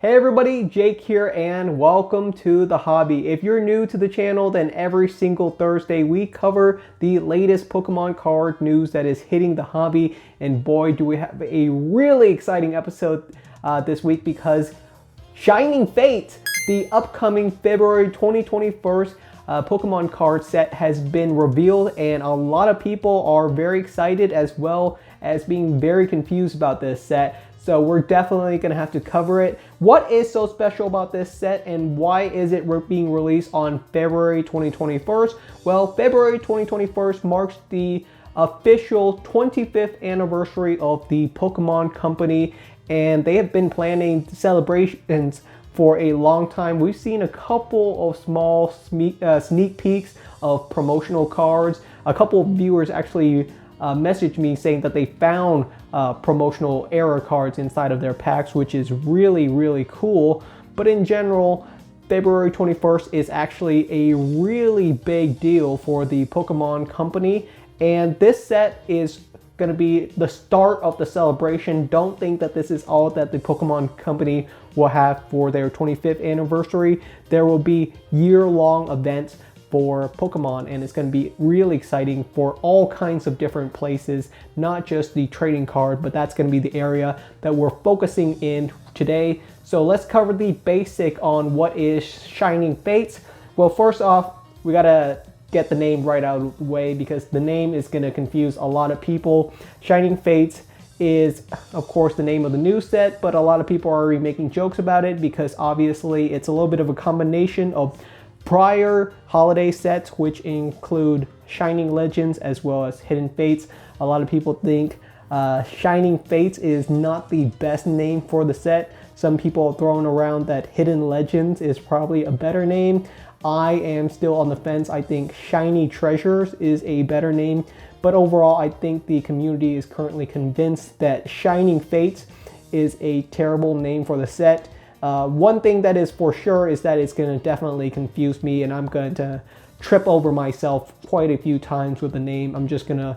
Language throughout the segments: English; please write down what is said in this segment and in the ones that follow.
Hey everybody, Jake here and welcome to the hobby. If you're new to the channel, then every single Thursday we cover the latest Pokemon card news that is hitting the hobby. And boy, do we have a really exciting episode this week because Shining Fate, the upcoming February 2021 Pokemon card set has been revealed, and a lot of people are very excited as well as being very confused about this set. So we're definitely going to have to cover it. What is so special about this set and why is it being released on February 2021? Well, February 2021 marks the official 25th anniversary of the Pokemon Company, and they have been planning celebrations for a long time. We've seen a couple of small sneak peeks of promotional cards. A couple of viewers actually messaged me saying that they found promotional error cards inside of their packs, which is really cool. But in general, February 21st is actually a really big deal for the Pokemon Company, and this set is going to be the start of the celebration. Don't think that this is all that the Pokemon Company will have for their 25th anniversary. There will be year-long events for Pokemon, and it's going to be really exciting for all kinds of different places, not just the trading card, but that's going to be the area that we're focusing in today. So let's cover the basic on what is Shining Fates. Well, first off, we gotta get the name right out of the way because the name is going to confuse a lot of people. Shining Fates is of course the name of the new set, but a lot of people are already making jokes about it because obviously it's a little bit of a combination of prior holiday sets, which include Shining Legends as well as Hidden Fates. A lot of people think Shining Fates is not the best name for the set. Some people are throwing around that Hidden Legends is probably a better name. I am still on the fence. I think Shiny Treasures is a better name, but overall I think the community is currently convinced that Shining Fates is a terrible name for the set. One thing that is for sure is that it's going to definitely confuse me, and I'm going to trip over myself quite a few times with the name. I'm just going to,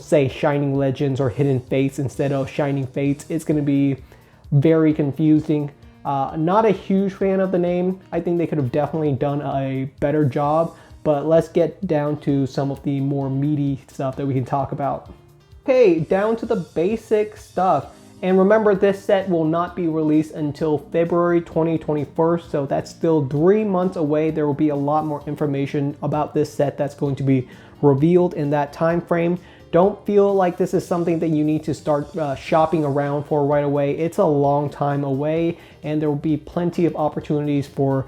say Shining Legends or Hidden Fates instead of Shining Fates. It's going to be very confusing. Not a huge fan of the name. I think they could have definitely done a better job, but let's get down to some of the more meaty stuff that we can talk about. Okay, down to the basic stuff. And remember, this set will not be released until February 2021, so that's still 3 months away. There will be a lot more information about this set that's going to be revealed in that time frame. Don't feel like this is something that you need to start shopping around for right away. It's a long time away, and there will be plenty of opportunities for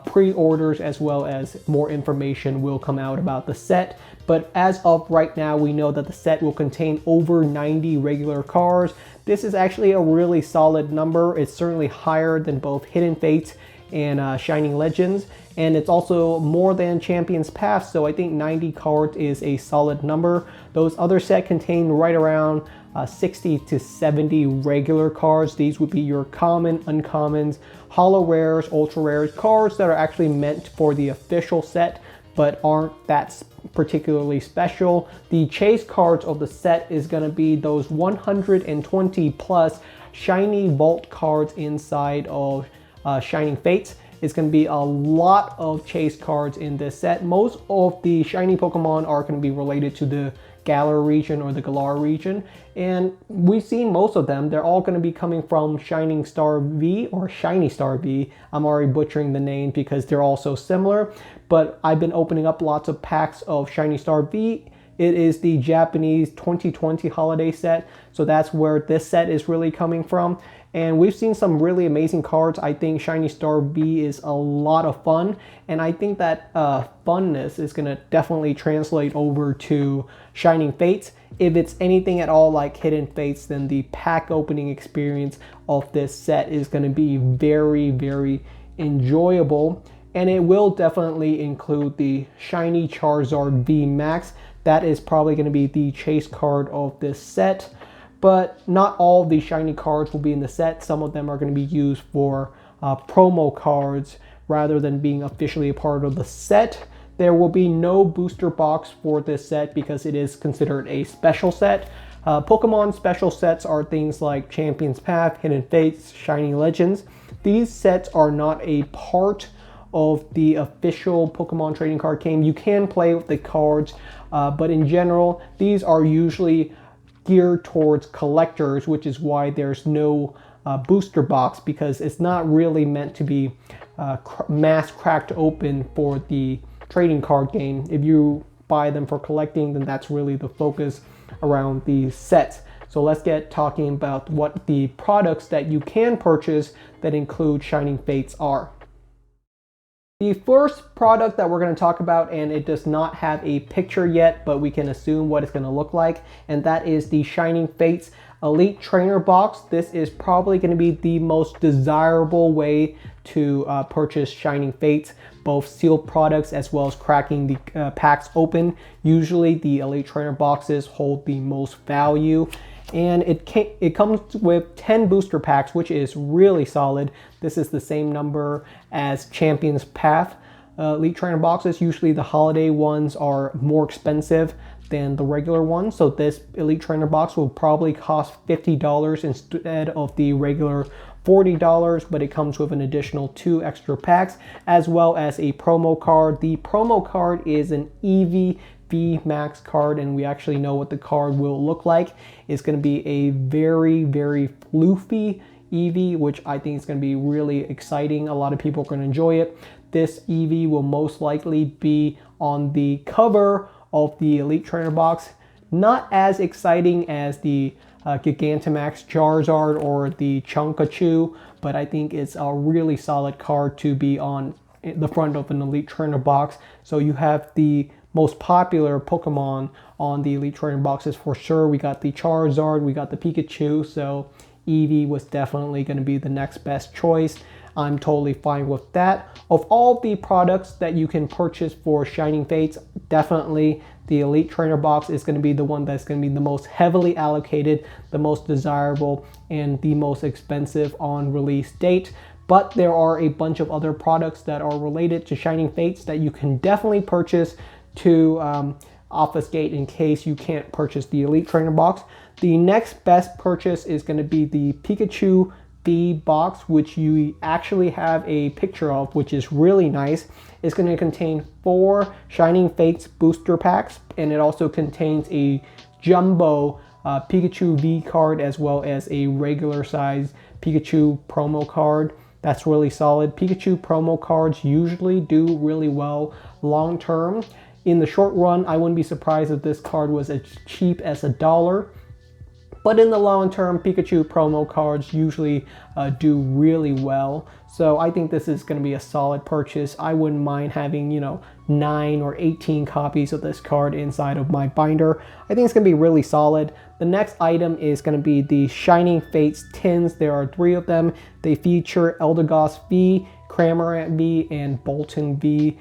pre-orders as well as more information will come out about the set. But as of right now, we know that the set will contain over 90 regular cards. This is actually a really solid number. It's certainly higher than both Hidden Fates and Shining Legends, and it's also more than Champions Path, so I think 90 cards is a solid number. Those other sets contain right around 60 to 70 regular cards. These would be your common, uncommons, holo rares, ultra rares, cards that are actually meant for the official set but aren't that particularly special. The chase cards of the set is going to be those 120 plus shiny vault cards inside of Shining Fates. It's going to be a lot of chase cards in this set. Most of the shiny Pokemon are going to be related to the Galar region or the Galar region, and we've seen most of them. They're all going to be coming from Shining Star V or Shiny Star V. I'm already butchering the name because they're all so similar, but I've been opening up lots of packs of Shiny Star V. It is the Japanese 2020 holiday set, so that's where this set is really coming from. And we've seen some really amazing cards. I think Shiny Star V is a lot of fun, and I think that funness is going to definitely translate over to Shining Fates. If it's anything at all like Hidden Fates, then the pack opening experience of this set is going to be very enjoyable, and it will definitely include the Shiny Charizard V Max. That is probably going to be the chase card of this set. But not all of the shiny cards will be in the set. Some of them are going to be used for promo cards rather than being officially a part of the set. There will be no booster box for this set because it is considered a special set. Pokemon special sets are things like Champions Path, Hidden Fates, Shiny Legends. These sets are not a part of the official Pokemon trading card game. You can play with the cards, but in general, these are usually geared towards collectors, which is why there's no booster box, because it's not really meant to be mass cracked open for the trading card game. If you buy them for collecting, then that's really the focus around these sets. So let's get talking about what the products that you can purchase that include Shining Fates are. The first product that we're going to talk about, and it does not have a picture yet, but we can assume what it's going to look like, and that is the Shining Fates Elite Trainer Box. This is probably going to be the most desirable way to purchase Shining Fates, both sealed products as well as cracking the packs open. Usually the Elite Trainer boxes hold the most value, and it comes with 10 booster packs, which is really solid. This is the same number as Champion's Path Elite Trainer boxes. Usually the holiday ones are more expensive than the regular ones, so this Elite Trainer box will probably cost $50 instead of the regular $40, but it comes with an additional 2 extra packs as well as a promo card. The promo card is an EV Max card, and we actually know what the card will look like. It's going to be a very, very floofy EV, which I think is going to be really exciting. A lot of people are going to enjoy it. This EV will most likely be on the cover of the Elite Trainer box. Not as exciting as the Gigantamax Charizard or the Chonkachu, but I think it's a really solid card to be on the front of an Elite Trainer box. So you have the most popular Pokemon on the Elite Trainer boxes for sure. We got the Charizard, we got the Pikachu, so Eevee was definitely going to be the next best choice. I'm totally fine with that. Of all the products that you can purchase for Shining Fates, definitely the Elite Trainer box is going to be the one that's going to be the most heavily allocated, the most desirable, and the most expensive on release date. But there are a bunch of other products that are related to Shining Fates that you can definitely purchase to obfuscate in case you can't purchase the Elite Trainer box. The next best purchase is going to be the Pikachu V box, which you actually have a picture of, which is really nice. It's going to contain 4 Shining Fates booster packs, and it also contains a jumbo Pikachu V card as well as a regular size Pikachu promo card. That's really solid. Pikachu promo cards usually do really well long term. In the short run, I wouldn't be surprised if this card was as cheap as $1. But in the long term, Pikachu promo cards usually do really well. So I think this is going to be a solid purchase. I wouldn't mind having, 9 or 18 copies of this card inside of my binder. I think it's going to be really solid. The next item is going to be the Shining Fates tins. There are 3 of them. They feature Eldegoss V, Cramorant V, and Bolton V.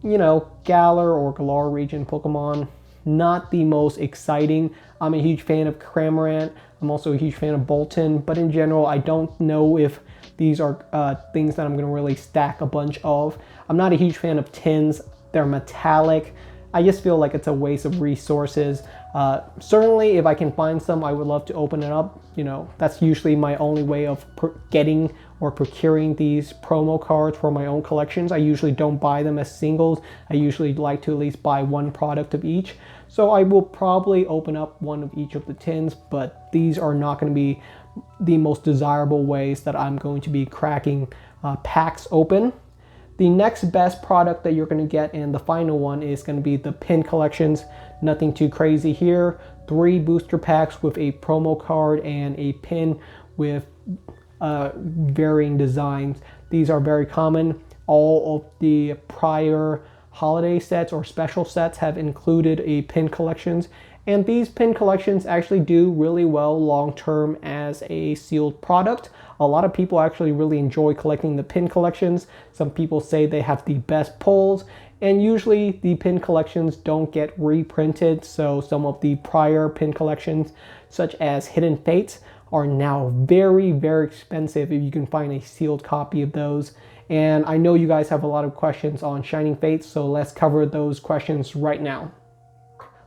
Galar or Galar region Pokemon. Not the most exciting. I'm a huge fan of Cramorant. I'm also a huge fan of Bolton, but in general, I don't know if these are things that I'm going to really stack a bunch of. I'm not a huge fan of tins. They're metallic. I just feel like it's a waste of resources. Certainly, if I can find some, I would love to open it up. That's usually my only way of getting or procuring these promo cards for my own collections. I usually don't buy them as singles. I usually like to at least buy 1 product of each. So I will probably open up 1 of each of the tins, but these are not going to be the most desirable ways that I'm going to be cracking packs open. The next best product that you're going to get, and the final one, is going to be the pin collections. Nothing too crazy here. 3 booster packs with a promo card and a pin with varying designs. These are very common. All of the prior holiday sets or special sets have included a pin collections, and these pin collections actually do really well long term as a sealed product. A lot of people actually really enjoy collecting the pin collections. Some people say they have the best pulls, and usually the pin collections don't get reprinted, so some of the prior pin collections such as Hidden Fates are now very, very expensive if you can find a sealed copy of those. And I know you guys have a lot of questions on Shining Fates, so let's cover those questions right now.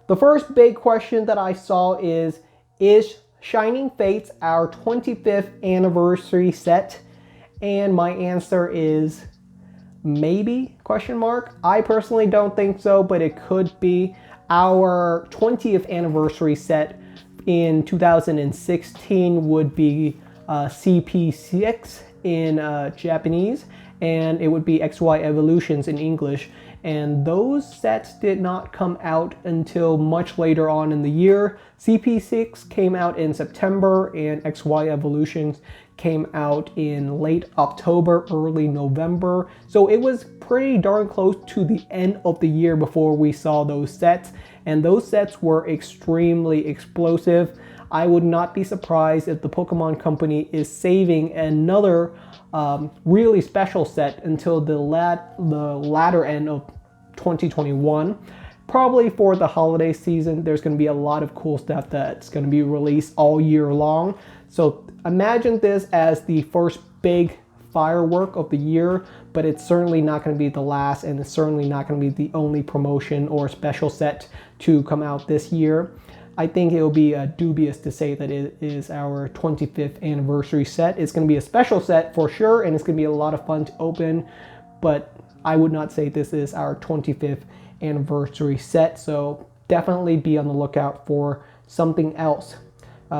The first big question that I saw is Shining Fates our 25th anniversary set? And my answer is maybe, question mark. I personally don't think so, but it could be. Our 20th anniversary set in 2016 would be CP6 in Japanese, and it would be XY Evolutions in English. And those sets did not come out until much later on in the year. CP6 came out in September, and XY Evolutions came out in late October, early November. So it was pretty darn close to the end of the year before we saw those sets. And those sets were extremely explosive. I would not be surprised if the Pokemon Company is saving another really special set until the latter end of 2021. Probably for the holiday season, there's going to be a lot of cool stuff that's going to be released all year long. So imagine this as the first big firework of the year, but it's certainly not going to be the last, and it's certainly not going to be the only promotion or special set to come out this year. I think it will be dubious to say that it is our 25th anniversary set. It's going to be a special set for sure, and it's going to be a lot of fun to open, but I would not say this is our 25th anniversary set. So definitely be on the lookout for something else,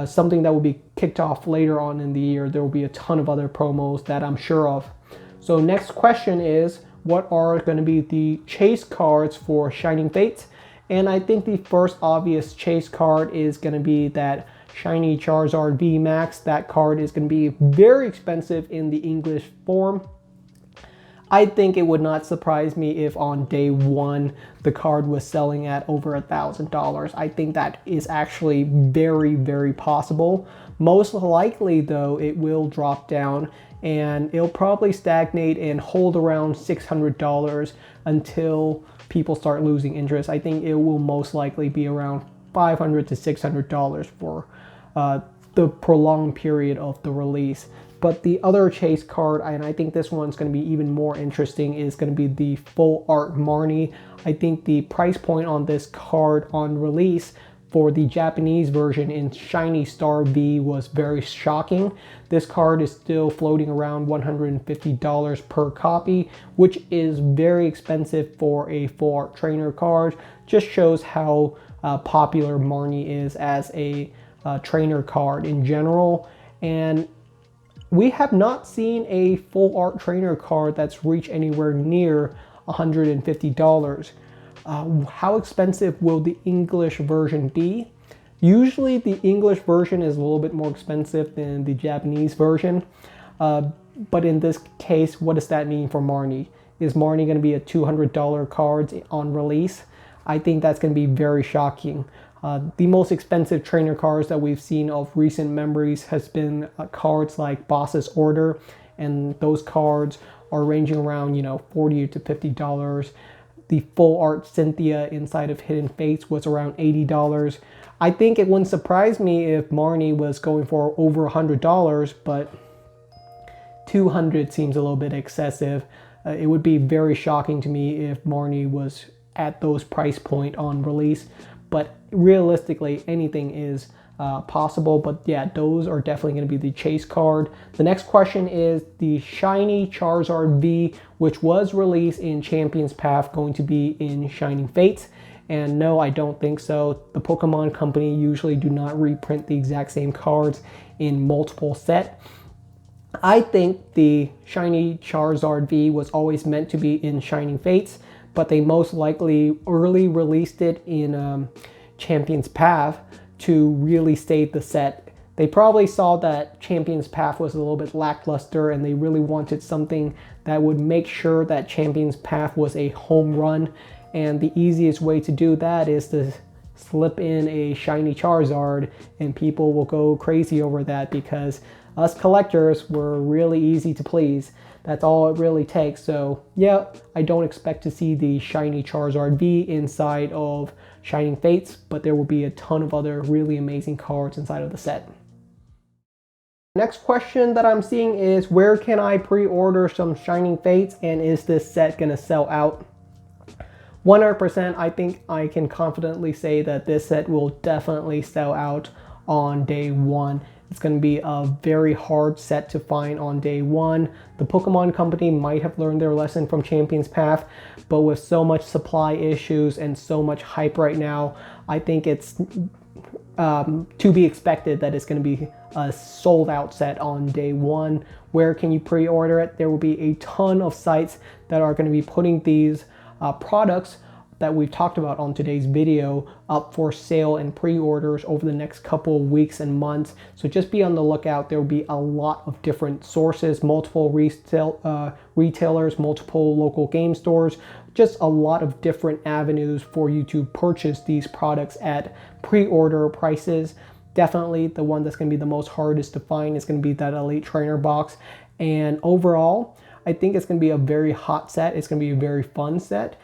something that will be kicked off later on in the year. There will be a ton of other promos that I'm sure of. So next question is, what are going to be the chase cards for Shining Fates? And I think the first obvious chase card is going to be that Shiny Charizard VMAX. That card is going to be very expensive in the English form. I think it would not surprise me if on day one the card was selling at over $1,000. I think that is actually very, very possible. Most likely though, it will drop down and it'll probably stagnate and hold around $600 until people start losing interest. I think it will most likely be around $500 to $600 for the prolonged period of the release. But the other chase card, and I think this one's going to be even more interesting, is going to be the Full Art Marnie. I think the price point on this card on release for the Japanese version in Shiny Star V was very shocking. This card is still floating around $150 per copy, which is very expensive for a Full Art Trainer card. Just shows how popular Marnie is as a trainer card in general. And we have not seen a Full Art Trainer card that's reached anywhere near $150. How expensive will the English version be? Usually the English version is a little bit more expensive than the Japanese version. But in this case, what does that mean for Marnie? Is Marnie going to be a $200 card on release? I think that's going to be very shocking. The most expensive trainer cards that we've seen of recent memories has been cards like Boss's Order, and those cards are ranging around, $40 to $50. The Full Art Cynthia inside of Hidden Fates was around $80. I think it wouldn't surprise me if Marnie was going for over $100, but $200 seems a little bit excessive. It would be very shocking to me if Marnie was at those price point on release. But realistically, anything is possible. But yeah, those are definitely going to be the chase card. The next question is the Shiny Charizard V, which was released in Champion's Path, going to be in Shining Fates. And no, I don't think so. The Pokemon Company usually do not reprint the exact same cards in multiple sets. I think the Shiny Charizard V was always meant to be in Shining Fates, but they most likely early released it in Champion's Path to really save the set. They probably saw that Champion's Path was a little bit lackluster and they really wanted something that would make sure that Champion's Path was a home run. And the easiest way to do that is to slip in a Shiny Charizard, and people will go crazy over that because us collectors were really easy to please. That's all it really takes. So yeah, I don't expect to see the Shiny Charizard V inside of Shining Fates, but there will be a ton of other really amazing cards inside of the set. Next question that I'm seeing is, where can I pre-order some Shining Fates, and is this set gonna sell out? 100%, I think I can confidently say that this set will definitely sell out on day one. It's going to be a very hard set to find on day one. The Pokemon Company might have learned their lesson from Champions Path, but with so much supply issues and so much hype right now, I think it's to be expected that it's going to be a sold out set on day one. Where can you pre-order it? There will be a ton of sites that are going to be putting these products that we've talked about on today's video up for sale and pre-orders over the next couple of weeks and months. So just be on the lookout. There will be a lot of different sources, multiple retailers, multiple local game stores, just a lot of different avenues for you to purchase these products at pre-order prices. Definitely the one that's going to be the most hardest to find is going to be that Elite Trainer box. And overall, I think it's going to be a very hot set. It's going to be a very fun set.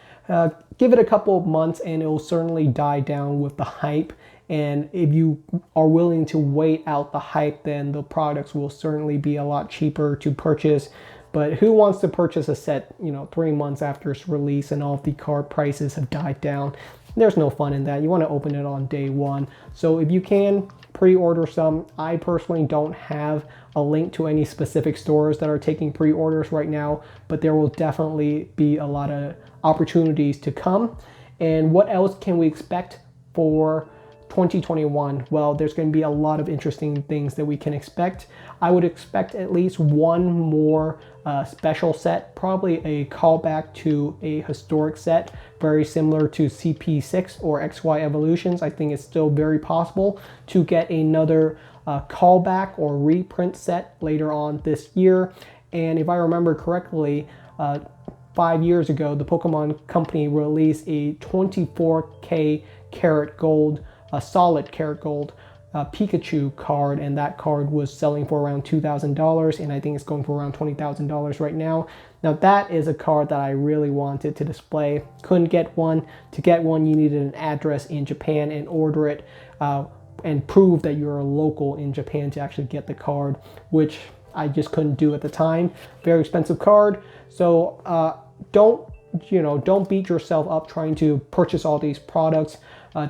Give it a couple of months and it will certainly die down with the hype. And if you are willing to wait out the hype, then the products will certainly be a lot cheaper to purchase. But who wants to purchase a set, 3 months after its release and all of the card prices have died down? There's no fun in that. You want to open it on day one. So if you can, pre-order some. I personally don't have a link to any specific stores that are taking pre-orders right now, but there will definitely be a lot of opportunities to come. And what else can we expect for 2021? Well, there's going to be a lot of interesting things that we can expect. I would expect at least one more special set, probably a callback to a historic set, very similar to CP6 or XY Evolutions. I think it's still very possible to get another callback or reprint set later on this year. And if I remember correctly, 5 years ago, the Pokemon Company released a 24K karat gold, a solid karat gold Pikachu card, and that card was selling for around $2,000, and I think it's going for around $20,000 right now. Now that is a card that I really wanted to display. Couldn't get one. To get one, you needed an address in Japan and order it and prove that you're a local in Japan to actually get the card, which I just couldn't do at the time. Very expensive card. So don't beat yourself up trying to purchase all these products.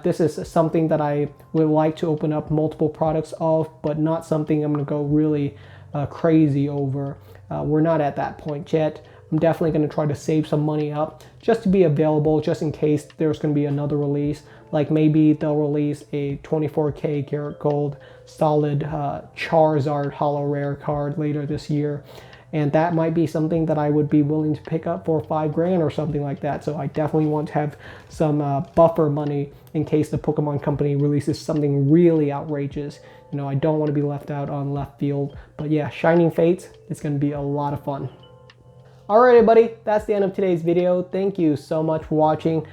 This is something that I would like to open up multiple products of, but not something I'm going to go really crazy over. We're not at that point yet. I'm definitely going to try to save some money up just to be available, just in case there's going to be another release. Like maybe they'll release a 24K karat gold solid Charizard holo rare card later this year. And that might be something that I would be willing to pick up for $5 grand or something like that. So I definitely want to have some buffer money in case the Pokemon Company releases something really outrageous. I don't want to be left out on left field. But yeah, Shining Fates, it's going to be a lot of fun. Alright everybody, that's the end of today's video. Thank you so much for watching.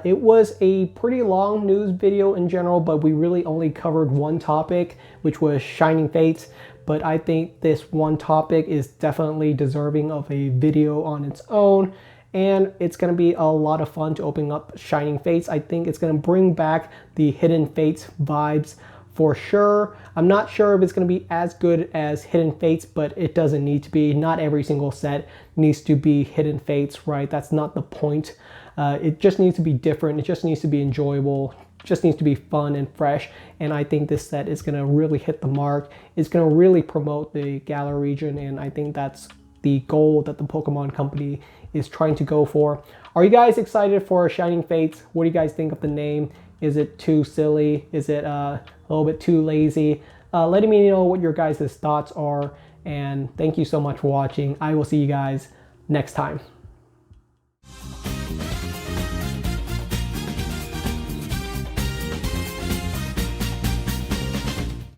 It was a pretty long news video in general, but we really only covered one topic, which was Shining Fates. But I think this one topic is definitely deserving of a video on its own. And it's going to be a lot of fun to open up Shining Fates. I think it's going to bring back the Hidden Fates vibes for sure. I'm not sure if it's going to be as good as Hidden Fates, but it doesn't need to be. Not every single set needs to be Hidden Fates, right? That's not the point. It just needs to be different. It just needs to be enjoyable. Just needs to be fun and fresh, and I think this set is going to really hit the mark. It's going to really promote the Galar region, and I think that's the goal that the Pokemon Company is trying to go for. Are you guys excited for Shining Fates? What do you guys think of the name? Is it too silly? Is it a little bit too lazy? Letting me know what your guys' thoughts are, and thank you so much for watching. I will see you guys next time.